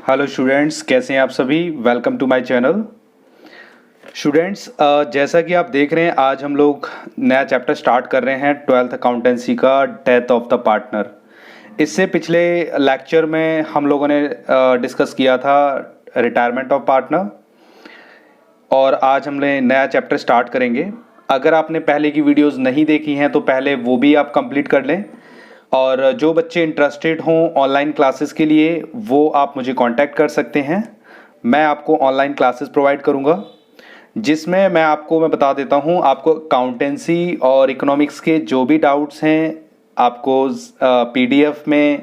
Hello students, कैसे हैं आप सभी। Welcome to my channel. Students, जैसा कि आप देख रहे हैं, आज हम लोग नया चैप्टर स्टार्ट कर रहे हैं 12th अकाउंटेंसी का, डेथ ऑफ द पार्टनर। इससे पिछले लेक्चर में हम लोगों ने डिस्कस किया था रिटायरमेंट ऑफ पार्टनर, और आज हम नया चैप्टर स्टार्ट करेंगे। अगर आपने पहले की वीडियोस नहीं देखी हैं तो पहले वो भी आप कंप्लीट कर लें, और जो बच्चे इंटरेस्टेड हों ऑनलाइन क्लासेस के लिए वो आप मुझे कांटेक्ट कर सकते हैं। मैं आपको ऑनलाइन क्लासेस प्रोवाइड करूंगा, जिसमें मैं बता देता हूं, आपको अकाउंटेंसी और इकोनॉमिक्स के जो भी डाउट्स हैं आपको पीडीएफ में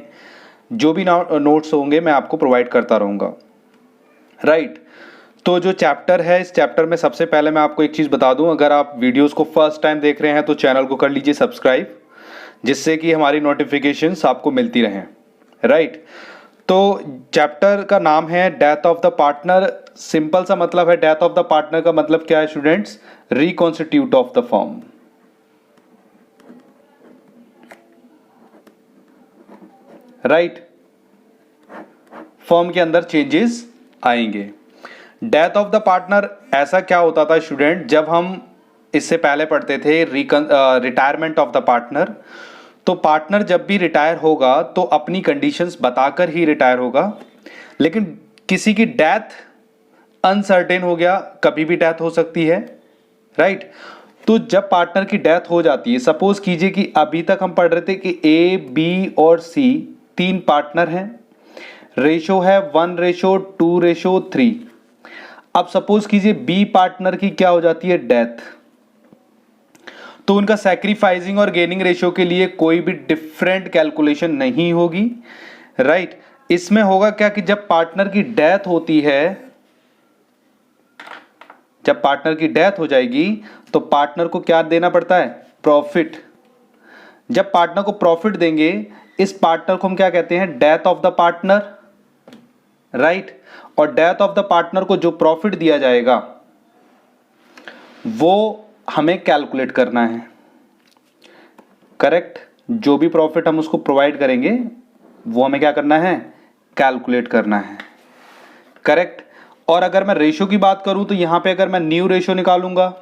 जो भी नोट्स होंगे मैं आपको प्रोवाइड करता रहूँगा। राइट। तो जो चैप्टर है, इस चैप्टर में सबसे पहले मैं आपको एक चीज़ बता दूं, अगर आप वीडियोस को फर्स्ट टाइम देख रहे हैं तो चैनल को कर लीजिए सब्सक्राइब, जिससे कि हमारी नोटिफिकेशंस आपको मिलती रहें। राइट। तो चैप्टर का नाम है death of the partner. Simple सा मतलब है, डेथ ऑफ द पार्टनर का मतलब क्या है students? Reconstitute of the firm. Right. Firm के अंदर चेंजेस आएंगे। डेथ ऑफ द पार्टनर ऐसा क्या होता था स्टूडेंट, जब हम इससे पहले पढ़ते थे रिटायरमेंट ऑफ द पार्टनर, तो पार्टनर जब भी रिटायर होगा तो अपनी कंडीशंस बताकर ही रिटायर होगा। लेकिन किसी की डेथ अनसर्टेन हो गया, कभी भी डेथ हो सकती है। राइट। तो जब पार्टनर की डेथ हो जाती है, सपोज कीजिए कि अभी तक हम पढ़ रहे थे कि ए, बी और सी तीन पार्टनर हैं, रेशो है 1:2:3। अब सपोज कीजिए बी पार्टनर की क्या हो जाती है, डेथ, तो उनका सैक्रिफाइसिंग और गेनिंग रेशियो के लिए कोई भी डिफरेंट कैलकुलेशन नहीं होगी। राइट। इसमें होगा क्या कि जब पार्टनर की डेथ होती है, जब पार्टनर की डेथ हो जाएगी तो पार्टनर को क्या देना पड़ता है? प्रॉफिट। जब पार्टनर को प्रॉफिट देंगे, इस पार्टनर को हम क्या कहते हैं? Death of the partner. Right. और डेथ ऑफ द पार्टनर को जो प्रॉफिट दिया जाएगा वो हमें कैलकुलेट करना है। करेक्ट। जो भी प्रॉफिट हम उसको प्रोवाइड करेंगे वो हमें क्या करना है? कैलकुलेट करना है। करेक्ट। और अगर मैं रेशियो की बात करूं तो यहां पे अगर मैं न्यू रेशियो निकालूंगा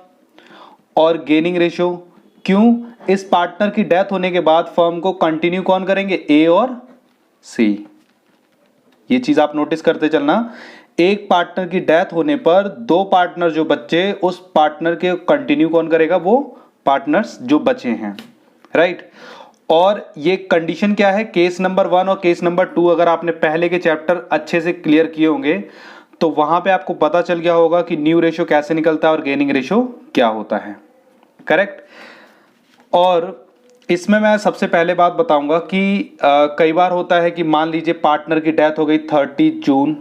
और गेनिंग रेशियो, क्यों? इस पार्टनर की डेथ होने के बाद फर्म को कंटिन्यू कौन करेंगे? ए और सी। ये चीज आप नोटिस करते चलना, एक पार्टनर की डेथ होने पर दो पार्टनर जो बच्चे, उस पार्टनर के कंटिन्यू कौन करेगा? वो पार्टनर्स जो बचे हैं। राइट। और ये कंडीशन क्या है? केस नंबर 1 और केस नंबर 2 अगर आपने पहले के चैप्टर अच्छे से क्लियर किए होंगे तो वहां पे आपको पता चल गया होगा कि न्यू रेशियो कैसे निकलता है और गेनिंग रेशियो क्या होता है। करेक्ट। और इसमें मैं सबसे पहले बात बताऊंगा कि कई बार होता है कि मान लीजिए पार्टनर की डेथ हो गई 30 जून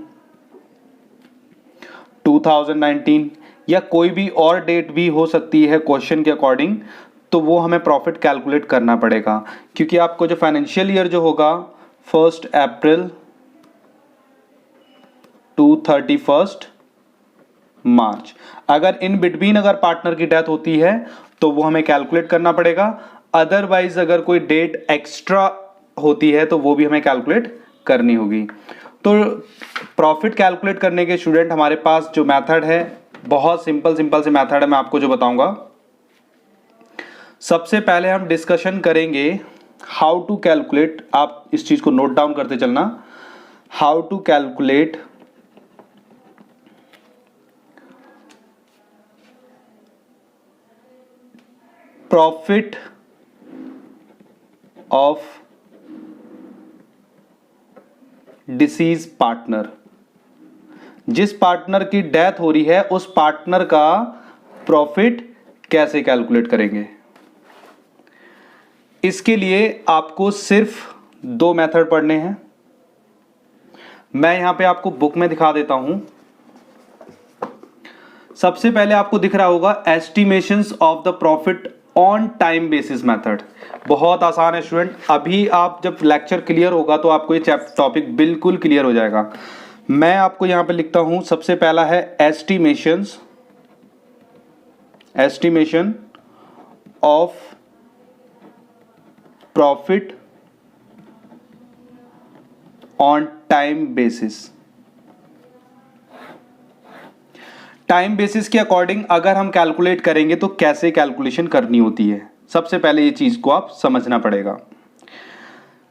2019, या कोई भी और डेट भी हो सकती है क्वेश्चन के अकॉर्डिंग, तो वो हमें प्रॉफिट कैलकुलेट करना पड़ेगा, क्योंकि आपको जो फाइनेंशियल ईयर जो होगा 1 अप्रैल टू 31 मार्च, अगर इन बिटवीन अगर पार्टनर की डेथ होती है तो वो हमें कैलकुलेट करना पड़ेगा। अदरवाइज अगर कोई डेट एक्स्ट्रा होती है तो वो भी हमें कैलकुलेट करनी होगी। तो प्रॉफिट कैलकुलेट करने के स्टूडेंट हमारे पास जो मेथड है, बहुत सिंपल से मेथड है, मैं आपको जो बताऊंगा। सबसे पहले हम डिस्कशन करेंगे हाउ टू कैलकुलेट, आप इस चीज को नोट डाउन करते चलना, how to calculate profit of deceased partner. जिस पार्टनर की डेथ हो रही है उस पार्टनर का प्रॉफिट कैसे कैलकुलेट करेंगे? इसके लिए आपको सिर्फ दो मेथड पढ़ने हैं। मैं यहां पे आपको बुक में दिखा देता हूं। सबसे पहले आपको दिख रहा होगा estimations of the profit on time basis method. बहुत आसान है स्टूडेंट, अभी आप जब लेक्चर क्लियर होगा तो आपको ये टॉपिक बिल्कुल क्लियर हो जाएगा। मैं आपको यहां पे लिखता हूं, सबसे पहला है estimation of profit on time basis. Time basis के अकॉर्डिंग अगर हम कैलकुलेट करेंगे तो कैसे कैलकुलेशन करनी होती है, सबसे पहले ये चीज को आप समझना पड़ेगा।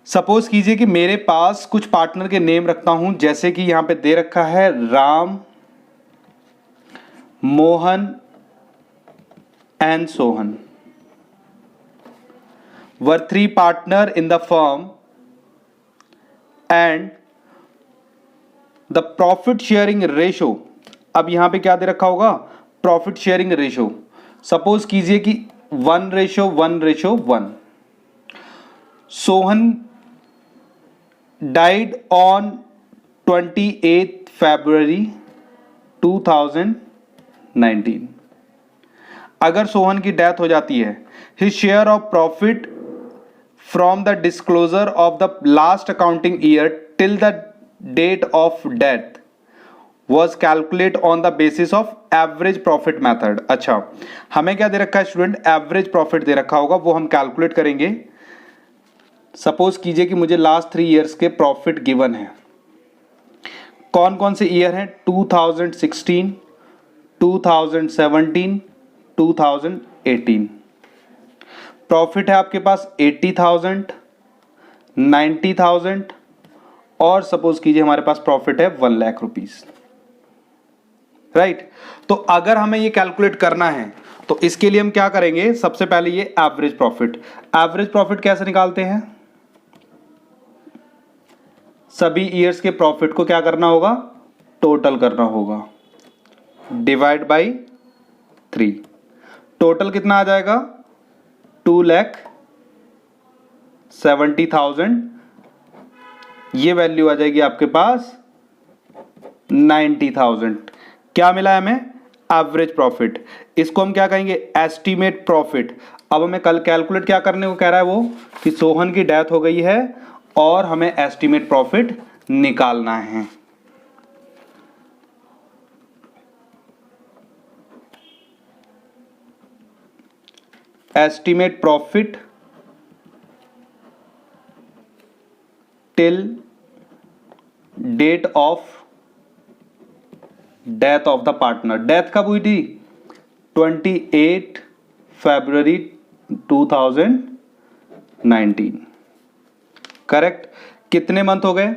सपोज कीजिए कि मेरे पास कुछ पार्टनर के नेम रखता हूं, जैसे कि यहां पे दे रखा है Ram, Mohan and Sohan were three partner in the firm and the profit sharing ratio, अब यहां पे क्या दे रखा होगा, प्रॉफिट शेयरिंग रेशो। सपोज कीजिए कि 1:1:1। Sohan died on 28 February 2019। अगर सोहन की डेथ हो जाती है, his share of profit from the disclosure of the last accounting year till the date of death was calculate on the basis of average profit method। अच्छा, हमें क्या दे रखा है स्टूडेंट, एवरेज प्रॉफिट दे रखा होगा, वो हम कैलकुलेट करेंगे। सपोज कीजिए कि मुझे लास्ट 3 इयर्स के प्रॉफिट गिवन है। कौन कौन से ईयर हैं, 2016, 2017, 2018। प्रॉफिट है आपके पास 80,000, 90,000 और सपोज कीजिए हमारे पास प्रॉफिट है 1 लाख रुपीस, राइट। तो अगर हमें ये कैलकुलेट करना है तो इसके लिए हम क्या करेंगे, सबसे पहले ये एवरेज प्रॉफिट। एवरेज प्रॉफिट कैसे निकालते हैं, सभी ईयर्स के प्रॉफिट को क्या करना होगा, टोटल करना होगा, डिवाइड बाई 3। टोटल कितना आ जाएगा, 2,70,000। ये वैल्यू आ जाएगी आपके पास 90,000। क्या मिला हमें, एवरेज प्रॉफिट। इसको हम क्या कहेंगे, एस्टीमेट प्रॉफिट। अब हमें कल कैलकुलेट क्या करने को कह रहा है वो, कि सोहन की डेथ हो गई है और हमें एस्टीमेट प्रॉफिट निकालना है। estimate profit till date of death of the partner। Death कब हुई थी, 28 February 2019, करेक्ट। कितने मंथ हो गए,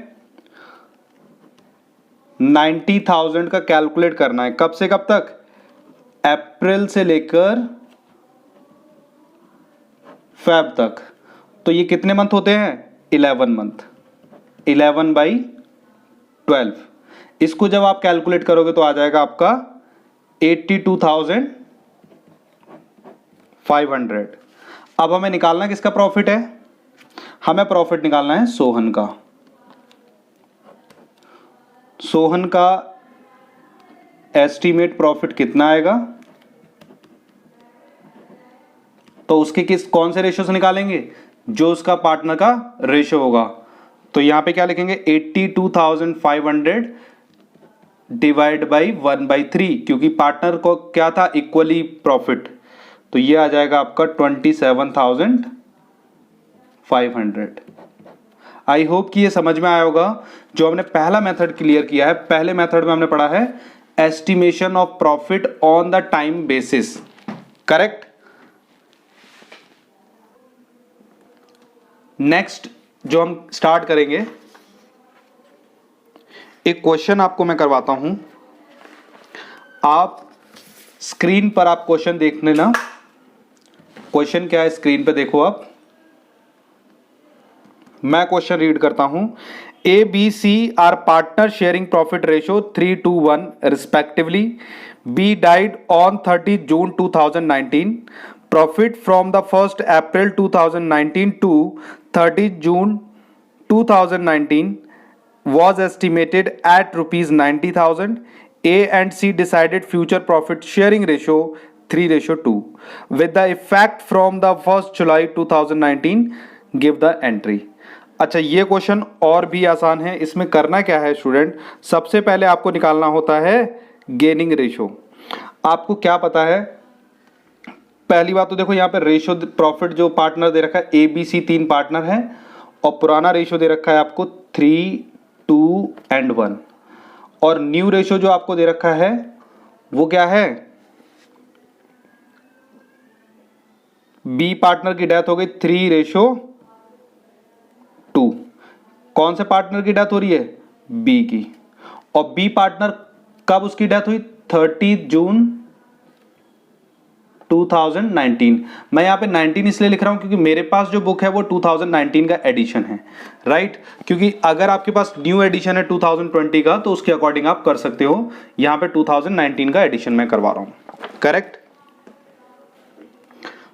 90,000 का कैलकुलेट करना है, कब से कब तक, अप्रैल से लेकर फेब तक। तो ये कितने मंथ होते हैं, 11 मंथ, 11/12। इसको जब आप कैलकुलेट करोगे तो आ जाएगा आपका 82,500। अब हमें निकालना किसका प्रॉफिट है, हमें प्रॉफिट निकालना है सोहन का। सोहन का एस्टीमेट प्रॉफिट कितना आएगा, तो उसके कौन से रेशियो से निकालेंगे, जो उसका पार्टनर का रेशियो होगा। तो यहां पे क्या लिखेंगे, 82,500 डिवाइड बाई 1/3, क्योंकि पार्टनर को क्या था, इक्वली प्रॉफिट। तो ये आ जाएगा आपका 27,500। आई होप कि ये समझ में आया होगा। जो हमने पहला मेथड क्लियर किया है, पहले मेथड में हमने पढ़ा है estimation of profit on the time basis, correct. Next जो हम स्टार्ट करेंगे, एक क्वेश्चन आपको मैं करवाता हूं, आप स्क्रीन पर आप क्वेश्चन देख लेना। क्वेश्चन क्या है, स्क्रीन पे देखो आप। मैं क्वेश्चन रीड करता हूं। A B C are partner sharing profit ratio 3:1 respectively. B died on 30 June 2019। Profit from the 1st April 2019 to 30 June 2019 was estimated at rupees 90,000. A and C decided future profit sharing ratio 3:2 with the effect from the 1st July 2019. Give the entry। अच्छा, ये question और भी आसान है। इसमें करना क्या है स्टूडेंट, सबसे पहले आपको निकालना होता है गेनिंग रेशो। आपको क्या पता है, पहली बात तो देखो यहाँ पे रेशियो प्रॉफिट जो पार्टनर दे रखा है, ए बी सी 3 पार्टनर हैं और पुराना रेशियो दे रखा है आपको 3, 2 and 1। और न्यू रेशियो जो आपको दे रखा है वो क्या है, बी पार्टनर की डेथ हो गई 3:2। कौन से पार्टनर की डेथ हो रही है, बी की। और बी पार्टनर कब उसकी डेथ हुई, 30 जून 2019। मैं यहां पे 19 इसलिए लिख रहा हूं क्योंकि मेरे पास जो बुक है वो 2019 का एडिशन है, राइट। क्योंकि अगर आपके पास न्यू एडिशन है 2020 का तो उसके अकॉर्डिंग आप कर सकते हो। यहां पे 2019 का एडिशन मैं करवा रहा हूं, करेक्ट।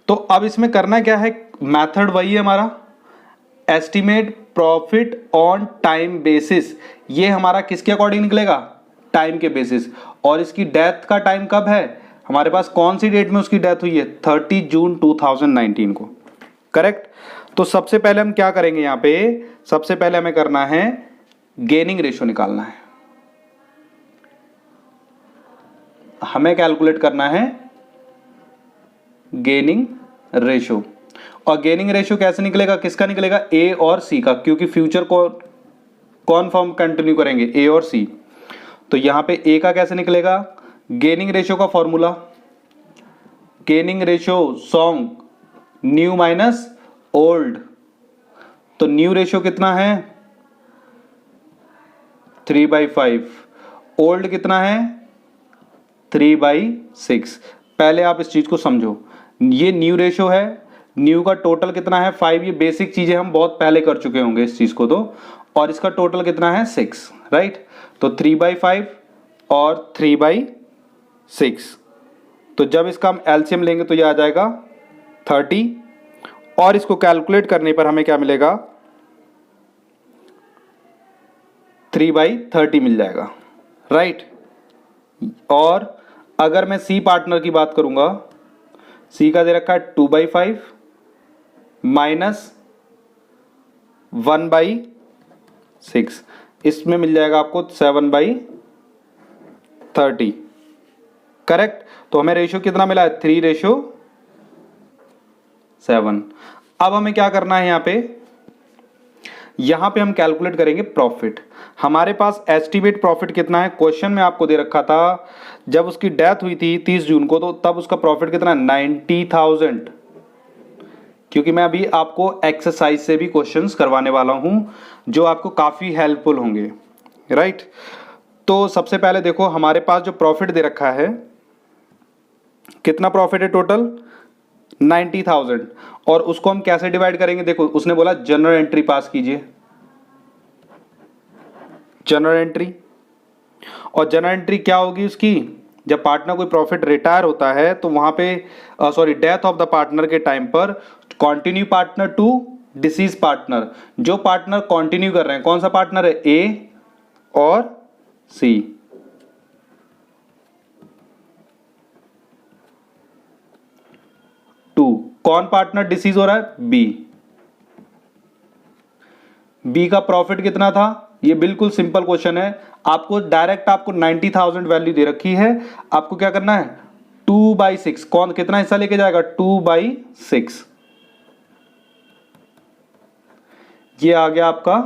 तो अब इसमें करना क्या है, मेथड वही है हमारा, estimate profit on time basis. ये हमारा किसके अकॉर्डिंग निकलेगा, टाइम के बेसिस। और इसकी डेथ का टाइम कब है, हमारे पास कौन सी डेट में उसकी डेथ हुई है, 30 जून 2019 को, करेक्ट। तो सबसे पहले हम क्या करेंगे, यहां पे सबसे पहले हमें करना है गेनिंग रेशियो निकालना है। हमें कैलकुलेट करना है गेनिंग रेशियो। और गेनिंग रेशियो कैसे निकलेगा, किसका निकलेगा, ए और सी का, क्योंकि फ्यूचर को कौन फॉर्म कंटिन्यू करेंगे, ए और सी। तो यहां पे ए का कैसे निकलेगा, गेनिंग रेशियो का formula, gaining ratio song new minus old. तो न्यू रेशियो कितना है 3/5, ओल्ड कितना है 3/6। पहले आप इस चीज को समझो, ये न्यू रेशियो है, न्यू का टोटल कितना है 5। ये बेसिक चीजें हम बहुत पहले कर चुके होंगे इस चीज को तो, और इसका टोटल कितना है 6, राइट। तो 3/5 और 3/6। तो जब इसका हम एलसीएम लेंगे तो ये आ जाएगा 30, और इसको कैलकुलेट करने पर हमें क्या मिलेगा, 3/30 मिल जाएगा, राइट। और अगर मैं सी पार्टनर की बात करूंगा, सी का दे रखा है 2/5 माइनस 1/6, इसमें मिल जाएगा आपको 7/30, करेक्ट। तो हमें रेशियो कितना मिला है, 3:7। अब हमें क्या करना है, यहां पे हम कैलकुलेट करेंगे प्रॉफिट। हमारे पास एस्टिमेट प्रॉफिट कितना है, क्वेश्चन में आपको दे रखा था जब उसकी डेथ हुई थी 30 जून को, तो तब उसका प्रॉफिट कितना, 90,000। क्योंकि मैं अभी आपको एक्सरसाइज से भी क्वेश्चंस करवाने वाला हूं जो आपको काफी हेल्पफुल होंगे, राइट। तो सबसे पहले देखो हमारे पास जो प्रॉफिट दे रखा है, कितना प्रॉफिट है टोटल 90,000, और उसको हम कैसे डिवाइड करेंगे, देखो उसने बोला जनरल एंट्री पास कीजिए, जनरल एंट्री। और जनरल एंट्री क्या होगी उसकी, जब पार्टनर कोई प्रॉफिट रिटायर होता है तो वहां पे डेथ ऑफ द पार्टनर के टाइम पर continue partner to deceased partner, जो पार्टनर कंटिन्यू कर रहे हैं, कौन सा पार्टनर है, ए और सी। कौन पार्टनर डिसीज हो रहा है, बी। बी का प्रॉफिट कितना था, ये बिल्कुल सिंपल क्वेश्चन है, आपको डायरेक्ट आपको 90,000 वैल्यू दे रखी है, आपको क्या करना है 2/6, कौन कितना हिस्सा लेके जाएगा 2/6, ये आ गया आपका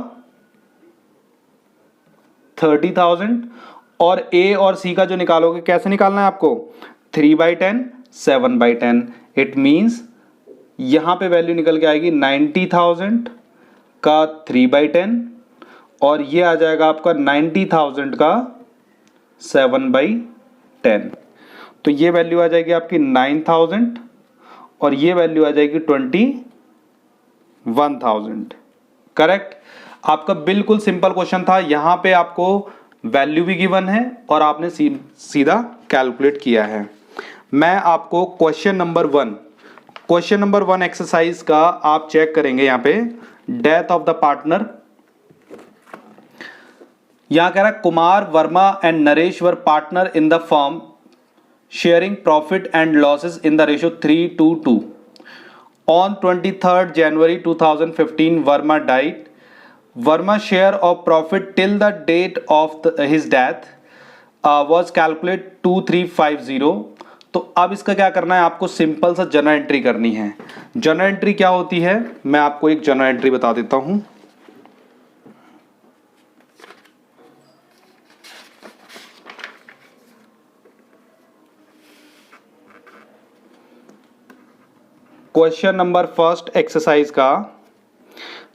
30,000। और ए और सी का जो निकालोगे कैसे निकालना है आपको, 3/10 7/10। इट मींस यहां पे वैल्यू निकल के आएगी 90,000 का 3/10, और ये आ जाएगा आपका 90,000 का 7/10। तो ये वैल्यू आ जाएगी आपकी 9,000, और ये वैल्यू आ जाएगी 21,000, करेक्ट। आपका बिल्कुल सिंपल क्वेश्चन था, यहां पे आपको वैल्यू भी गिवन है और आपने सीधा कैलकुलेट किया है। मैं आपको क्वेश्चन नंबर 1 एक्सरसाइज का आप चेक करेंगे, यहां पे डेथ ऑफ द पार्टनर। यहां कह रहा है Kumar Verma and Naresh were partner in the firm sharing profit and losses in the ratio 3:2। On 23rd January 2015 Verma died. Verma share of profit till the date of his death was calculate 2350। तो अब इसका क्या करना है, आपको सिंपल सा जर्नल एंट्री करनी है। जर्नल एंट्री क्या होती है, मैं आपको एक जर्नल एंट्री बता देता हूं। क्वेश्चन नंबर फर्स्ट एक्सरसाइज का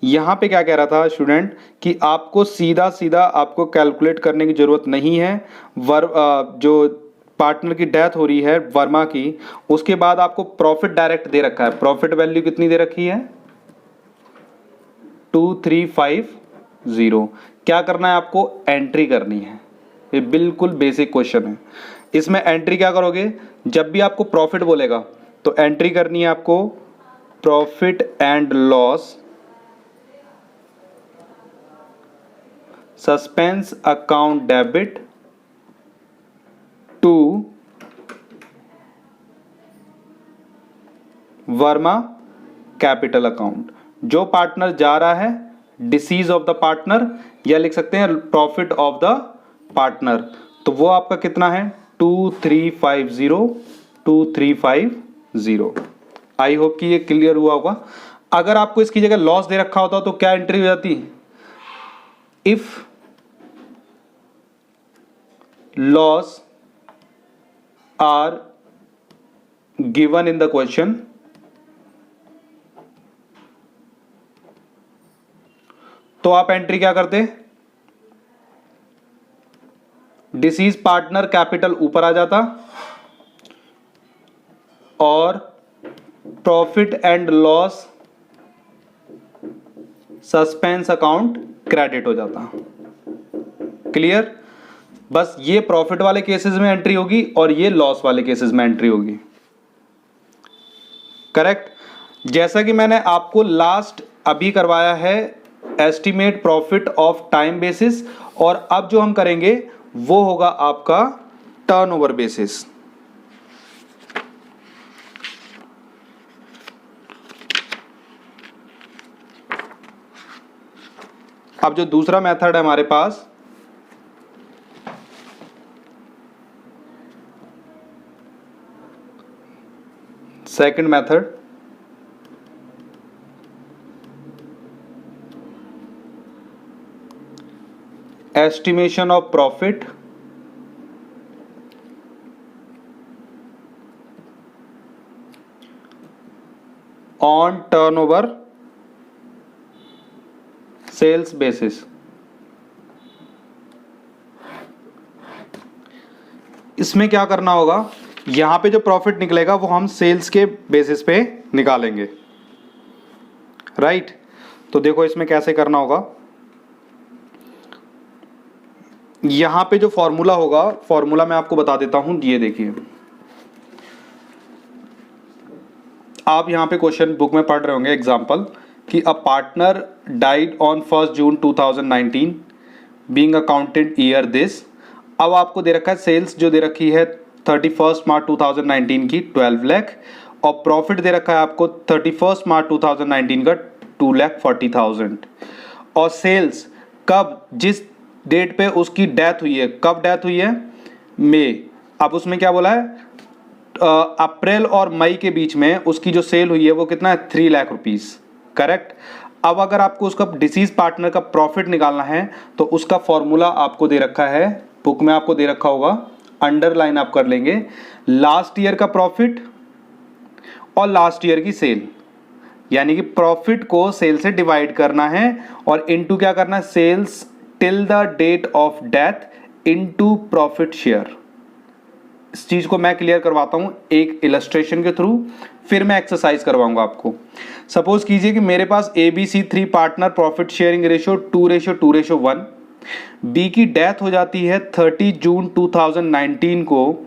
यहाँ पे क्या कह रहा था स्टूडेंट कि आपको सीधा सीधा आपको कैलकुलेट करने की ज़रूरत नहीं है। जो पार्टनर की डेथ हो रही है वर्मा की, उसके बाद आपको प्रॉफिट डायरेक्ट दे रखा है। प्रॉफिट वैल्यू कितनी दे रखी है? 2350। क्या करना है आपको? एंट्री करनी है। ये बिल्कुल बेसिक क्वेश्चन है। इसमें एंट्री क्या करोगे? जब भी आपको प्रॉफिट बोलेगा तो एंट्री करनी है आपको profit and loss suspense account debit to Verma capital account. जो पार्टनर जा रहा है, डिसीज ऑफ द पार्टनर, या लिख सकते हैं प्रॉफिट ऑफ द पार्टनर, तो वो आपका कितना है? 2350। आई होप कि ये क्लियर हुआ होगा। अगर आपको इसकी जगह लॉस दे रखा होता तो क्या एंट्री हो जाती? If loss are given in the question तो आप एंट्री क्या करते? डिसीज पार्टनर कैपिटल ऊपर आ जाता और profit and loss suspense account credit हो जाता। क्लियर? बस ये प्रॉफिट वाले केसेस में एंट्री होगी और ये लॉस वाले केसेस में एंट्री होगी। करेक्ट? जैसा कि मैंने आपको लास्ट अभी करवाया है estimate profit of time basis, और अब जो हम करेंगे वो होगा आपका टर्नओवर बेसिस। अब जो दूसरा मेथड है हमारे पास, second method, estimation of profit on turnover sales basis. इसमें क्या करना होगा? यहां पे जो प्रॉफिट निकलेगा वो हम सेल्स के बेसिस पे निकालेंगे। राइट? तो देखो इसमें कैसे करना होगा। यहां पे जो फॉर्मूला होगा, फॉर्मूला मैं आपको बता देता हूं। ये देखिए, आप यहां पे क्वेश्चन बुक में पढ़ रहे होंगे एग्जांपल कि a partner died on 1 June 2019 being accounted year this. अब आपको दे रखा है सेल्स जो दे रखी है 31 मार्च 2019 की 12 लाख, और प्रॉफिट दे रखा है आपको 31 मार्च 2019 का 2,40,000। और सेल्स कब, जिस डेट पे उसकी डेथ हुई है, कब डेथ हुई है? मई। अब उसमें क्या बोला है? अप्रैल और मई के बीच में उसकी जो सेल हुई है वो कितना है? 3 लाख रुपीस। करेक्ट? अब अगर आपको उसका डिसीज पार्टनर का प्रॉफिट निकालना है तो उसका फॉर्मूला आपको दे रखा है, बुक में आपको दे रखा होगा, अंडरलाइन आप कर लेंगे, लास्ट ईयर का प्रॉफिट और लास्ट ईयर की सेल, यानी कि प्रॉफिट को सेल से डिवाइड करना है और इनटू क्या करना है? Sales till the date of death into profit share. इस चीज को मैं क्लियर करवाता हूं एक इलस्ट्रेशन के थ्रू, फिर मैं एक्सरसाइज करवाऊंगा आपको। सपोज कीजिए कि मेरे पास ABC 3 partner profit sharing ratio 2:2:1। B की डेथ हो जाती है 30 जून 2019 को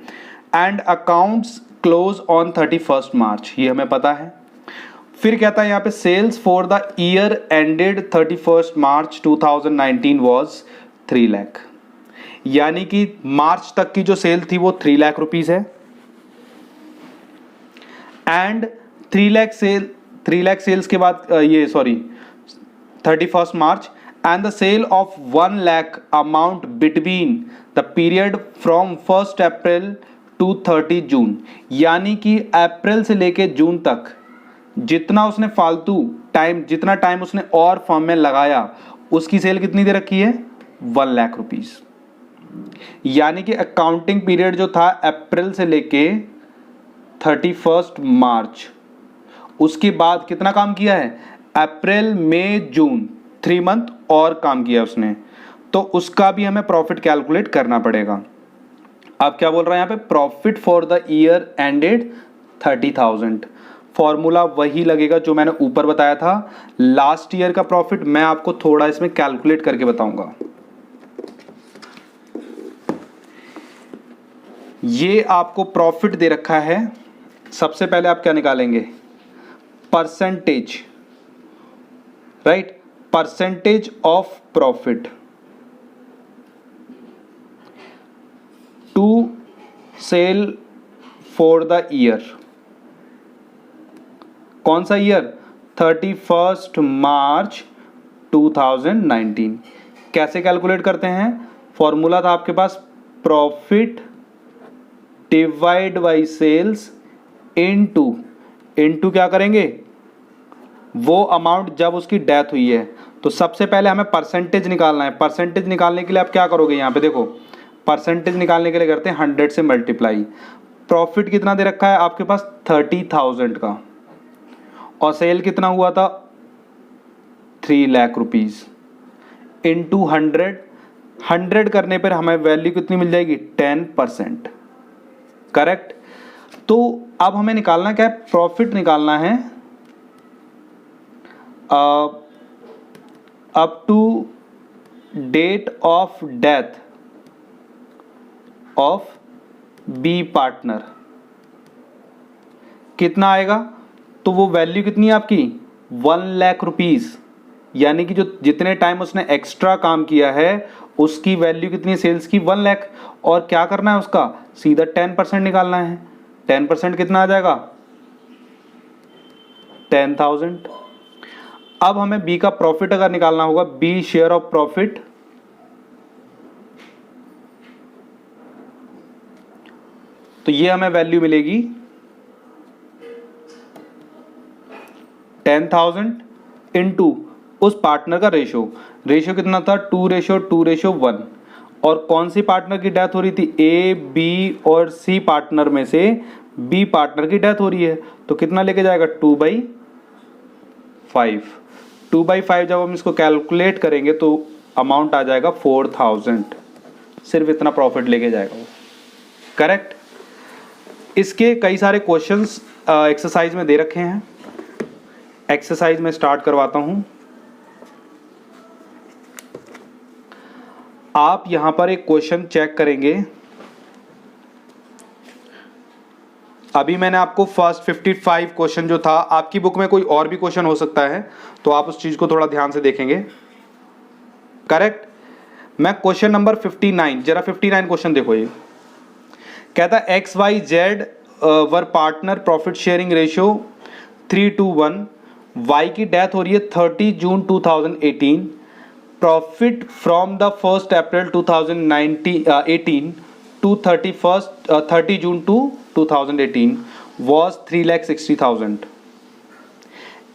and accounts close on 31 March, ये हमें पता है। फिर कहता है यहाँ पे sales for the year ended 31 March 2019 was 3 lakh, यानी कि मार्च तक की जो सेल थी वो 3 लाख रुपीस है। एंड 3 लाख सेल्स के बाद 31 मार्च and the sale of 1 lakh amount between the period from 1st April to 30 जून, यानी कि अप्रैल से लेके जून तक जितना उसने फालतू टाइम, जितना टाइम उसने और फर्म में लगाया, उसकी सेल कितनी दे रखी है? 1 लाख रुपीस। यानी कि अकाउंटिंग पीरियड जो था अप्रैल से लेके 31 मार्च, उसके बाद कितना काम किया है, अप्रैल मई जून 3 मंथ और काम किया उसने, तो उसका भी हमें प्रॉफिट कैलकुलेट करना पड़ेगा। अब क्या बोल रहा है यहाँ पे, profit for the year ended 30,000। Formula वही लगेगा जो मैंने ऊपर बताया था। लास्ट ईयर का प्रॉफिट मैं आपको थोड़ा इसमें कैलकुलेट करके बताऊंगा। ये आपको प्रॉफिट दे रखा है। सबसे पहले आप क्या निकालेंगे, percentage, right, percentage of profit to sale for the year. कौन सा ईयर, 31 मार्च 2019। कैसे कैलकुलेट करते हैं, फॉर्मूला था आपके पास, profit divide by sales into क्या करेंगे, वो अमाउंट जब उसकी डेथ हुई है। तो सबसे पहले हमें परसेंटेज निकालना है। परसेंटेज निकालने के लिए आप क्या करोगे, यहाँ पे देखो, परसेंटेज निकालने के लिए करते हैं 100 से मल्टीप्लाई। प्रॉफिट कितना दे रखा है आपके पास, 30,000 का, और सेल कितना हुआ था, 3 लाख रुपीज इंटू 100 करने पर हमें वैल्यू कितनी मिल जाएगी, 10%, करेक्ट। तो अब हमें निकालना क्या है, प्रॉफिट निकालना है up to date of death of B partner. कितना आएगा, तो वो वैल्यू कितनी है आपकी, 1 लाख रुपीज, यानी कि जो जितने टाइम उसने एक्स्ट्रा काम किया है उसकी वैल्यू कितनी है सेल्स की, 1 लाख। और क्या करना है उसका, सीधा 10% निकालना है। 10% कितना आ जाएगा, 10,000। अब हमें बी का प्रॉफिट अगर निकालना होगा, बी शेयर ऑफ प्रॉफिट, तो ये हमें वैल्यू मिलेगी 10,000 इंटू उस पार्टनर का रेशियो कितना था, 2:1। और कौन सी पार्टनर की डेथ हो रही थी, ए बी और सी पार्टनर में से बी पार्टनर की डेथ हो रही है, तो कितना लेके जाएगा, 2/5। 2/5 जब हम इसको कैलकुलेट करेंगे तो अमाउंट आ जाएगा 4,000। सिर्फ इतना प्रॉफिट लेके जाएगा वो, करेक्ट। इसके कई सारे क्वेश्चंस एक्सरसाइज में दे रखे हैं। एक्सरसाइज में स्टार्ट करवाता हूं। आप यहां पर एक क्वेश्चन चेक करेंगे। अभी मैंने आपको फर्स्ट 55 क्वेश्चन जो था, आपकी बुक में कोई और भी क्वेश्चन हो सकता है, तो आप उस चीज को थोड़ा ध्यान से देखेंगे, करेक्ट। मैं क्वेश्चन नंबर 59, जरा 59 क्वेश्चन देखो। ये कहता है XYZ were partner, profit sharing ratio 3:1। Y की डेथ हो रही है 30 June 2018। Profit from the 1 April 2018 to 30 June 2018 was 3,60,000।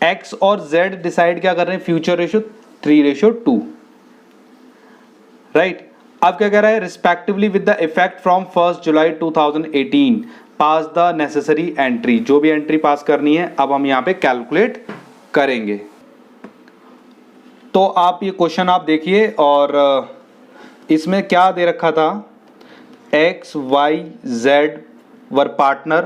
X और जेड डिसाइड क्या कर रहे हैं, फ्यूचर रेशियो 3:2, राइट। अब क्या कह रहा है, respectively with the effect from 1 July 2018 pass the necessary entry. जो भी एंट्री पास करनी है अब हम यहां पे कैलकुलेट करेंगे। तो आप ये क्वेश्चन आप देखिए, और इसमें क्या दे रखा था, XYZ वर पार्टनर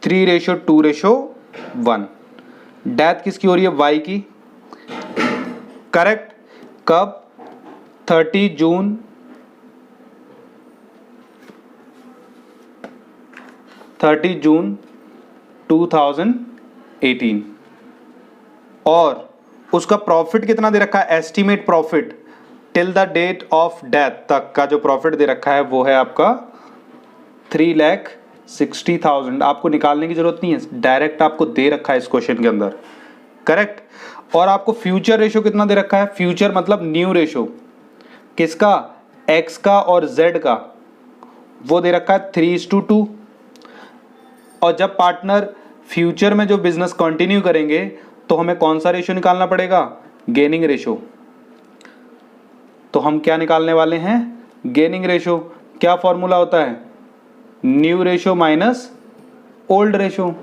3:2:1। डेथ किसकी हो रही है, Y की, करेक्ट। कब, 30 जून 2018। और उसका प्रॉफिट कितना दे रखा है, estimate profit till the date of death तक का जो प्रॉफिट दे रखा है वो है आपका 3,60,000। आपको निकालने की जरूरत नहीं है, डायरेक्ट आपको दे रखा है इस क्वेश्चन के अंदर, करेक्ट। और आपको फ्यूचर रेशियो कितना दे रखा है, फ्यूचर मतलब न्यू रेशियो, किसका, एक्स का और जेड का, वो दे रखा है 3:2। और जब पार्टनर फ्यूचर में जो बिजनेस कंटिन्यू करेंगे तो हमें कौन सा रेशियो निकालना पड़ेगा, गेनिंग रेशियो। तो हम क्या निकालने वाले हैं, गेनिंग रेशियो। क्या फॉर्मूला होता है, new ratio minus old ratio.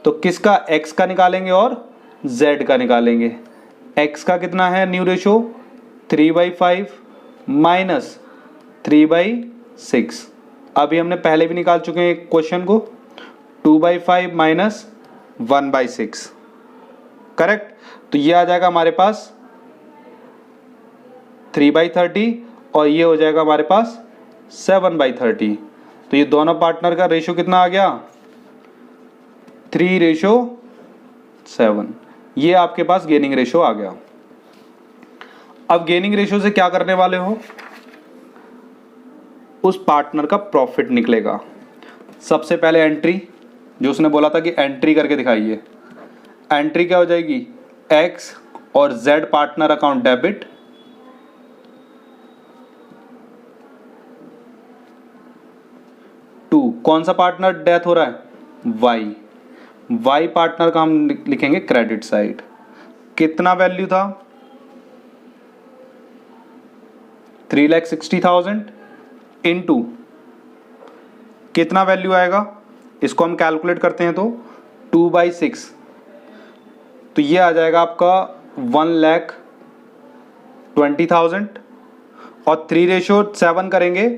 तो किसका, x का निकालेंगे और z का निकालेंगे। x का कितना है न्यू रेशो 3/5 माइनस 3/6। अभी हमने पहले भी निकाल चुके हैं क्वेश्चन को, 2/5 माइनस 1/6, करेक्ट। तो ये आ जाएगा हमारे पास 3/30 और ये हो जाएगा हमारे पास 7/30। तो ये दोनों पार्टनर का रेशो कितना आ गया 3:7। ये आपके पास गेनिंग रेशो आ गया। अब गेनिंग रेशो से क्या करने वाले हो, उस पार्टनर का प्रॉफिट निकलेगा। सबसे पहले एंट्री, जो उसने बोला था कि एंट्री करके दिखाइए। एंट्री क्या हो जाएगी, एक्स और Z partner account debit, to कौन सा पार्टनर डेथ हो रहा है, वाई। वाई पार्टनर का हम लिखेंगे क्रेडिट साइड। कितना वैल्यू था 3,60,000 इनटू कितना वैल्यू आएगा, इसको हम कैलकुलेट करते हैं तो 2/6, तो ये आ जाएगा आपका 1,20,000 और 3:7 करेंगे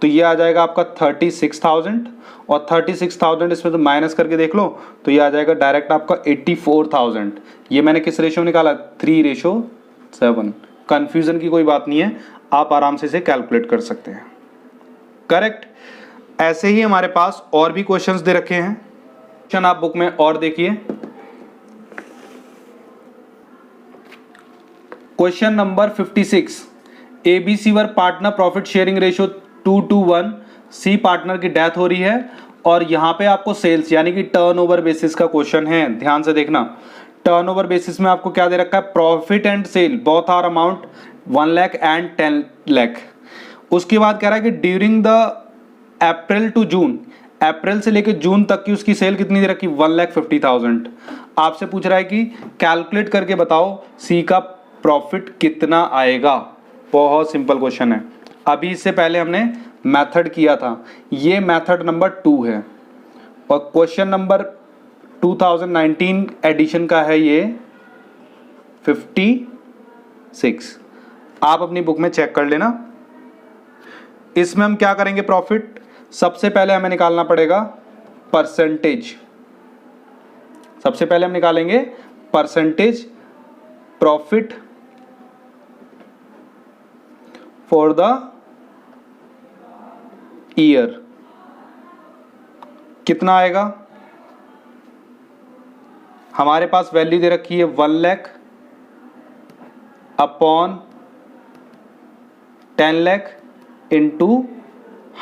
तो ये आ जाएगा आपका 36,000 और 36,000 इसमें तो माइनस करके देख लो तो ये आ जाएगा डायरेक्ट आपका 84,000। ये मैंने किस रेशो निकाला 3:7। कंफ्यूजन की कोई बात नहीं है, आप आराम से इसे कैलकुलेट कर सकते हैं, करेक्ट। ऐसे ही हमारे पास और भी क्वेश्चंस दे रखे हैं, क्वेश्चन आप बुक में और देखिए। Question number 56, ABC were partner profit sharing ratio 2:1, C partner की डेथ हो रही है और यहाँ पे आपको सेल्स यानी कि टर्नओवर बेसिस का क्वेश्चन है। ध्यान से देखना, टर्नओवर बेसिस में आपको क्या दे रखा है, profit and sale both are amount 1 lakh and 10 lakh. उसके बाद कह रहा है कि during the April to June, April से लेकर जून तक की उसकी सेल कितनी दे रखी 1,50,000। आपसे पूछ रहा है कि कैलकुलेट करके बताओ सी का प्रॉफिट कितना आएगा। बहुत सिंपल क्वेश्चन है, अभी इससे पहले हमने मेथड किया था, ये मेथड नंबर 2 है और क्वेश्चन नंबर 2019 एडिशन का है ये 56। आप अपनी बुक में चेक कर लेना। इसमें हम क्या करेंगे, प्रॉफिट सबसे पहले हमें निकालना पड़ेगा परसेंटेज। सबसे पहले हम निकालेंगे percentage profit for the year. कितना आएगा, हमारे पास वैल्यू दे रखी है 1 लाख अपॉन 10 लाख इंटू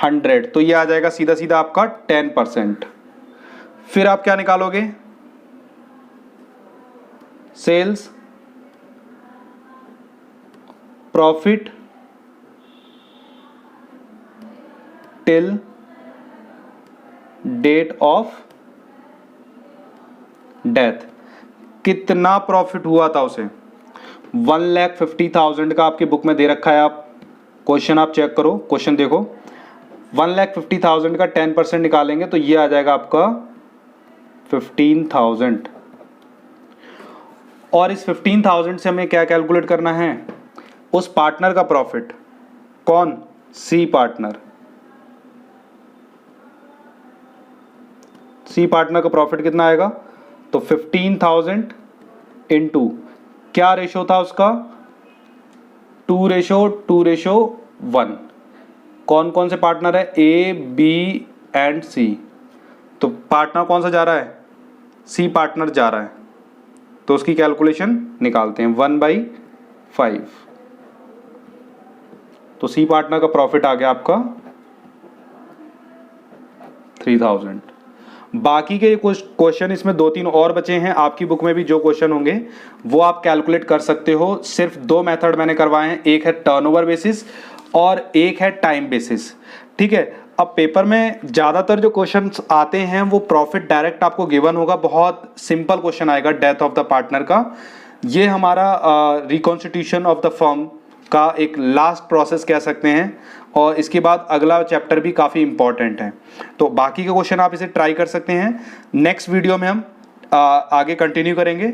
100, तो ये आ जाएगा सीधा सीधा आपका 10%। फिर आप क्या निकालोगे, sales profit till date of death. कितना प्रॉफिट हुआ था उसे, 1,50,000 का आपकी बुक में दे रखा है। आप क्वेश्चन आप चेक करो, क्वेश्चन देखो, 1,50,000 का 10% निकालेंगे तो ये आ जाएगा आपका 15,000 और इस 15,000 से हमें क्या कैलकुलेट करना है, उस पार्टनर का प्रॉफिट। कौन, सी पार्टनर। सी पार्टनर का प्रॉफिट कितना आएगा, तो 15,000 इंटू क्या रेशो था उसका 2:1। कौन कौन से पार्टनर है, ए बी एंड सी, तो पार्टनर कौन सा जा रहा है, सी पार्टनर जा रहा है, तो उसकी कैलकुलेशन निकालते हैं 1/5। तो सी पार्टनर का प्रॉफिट आ गया आपका 3,000। बाकी के क्वेश्चन इसमें 2-3 और बचे हैं, आपकी बुक में भी जो क्वेश्चन होंगे वो आप कैलकुलेट कर सकते हो। सिर्फ 2 मेथड मैंने करवाए हैं, एक है टर्नओवर बेसिस और एक है टाइम बेसिस, ठीक है। अब पेपर में ज़्यादातर जो क्वेश्चंस आते हैं वो प्रॉफिट डायरेक्ट आपको गिवन होगा, बहुत सिंपल क्वेश्चन आएगा डेथ ऑफ द पार्टनर का। ये हमारा रिकॉन्स्टिट्यूशन ऑफ द फर्म का एक लास्ट प्रोसेस कह सकते हैं और इसके बाद अगला चैप्टर भी काफ़ी इंपॉर्टेंट है। तो बाकी के क्वेश्चन आप इसे ट्राई कर सकते हैं। नेक्स्ट वीडियो में हम आगे कंटिन्यू करेंगे।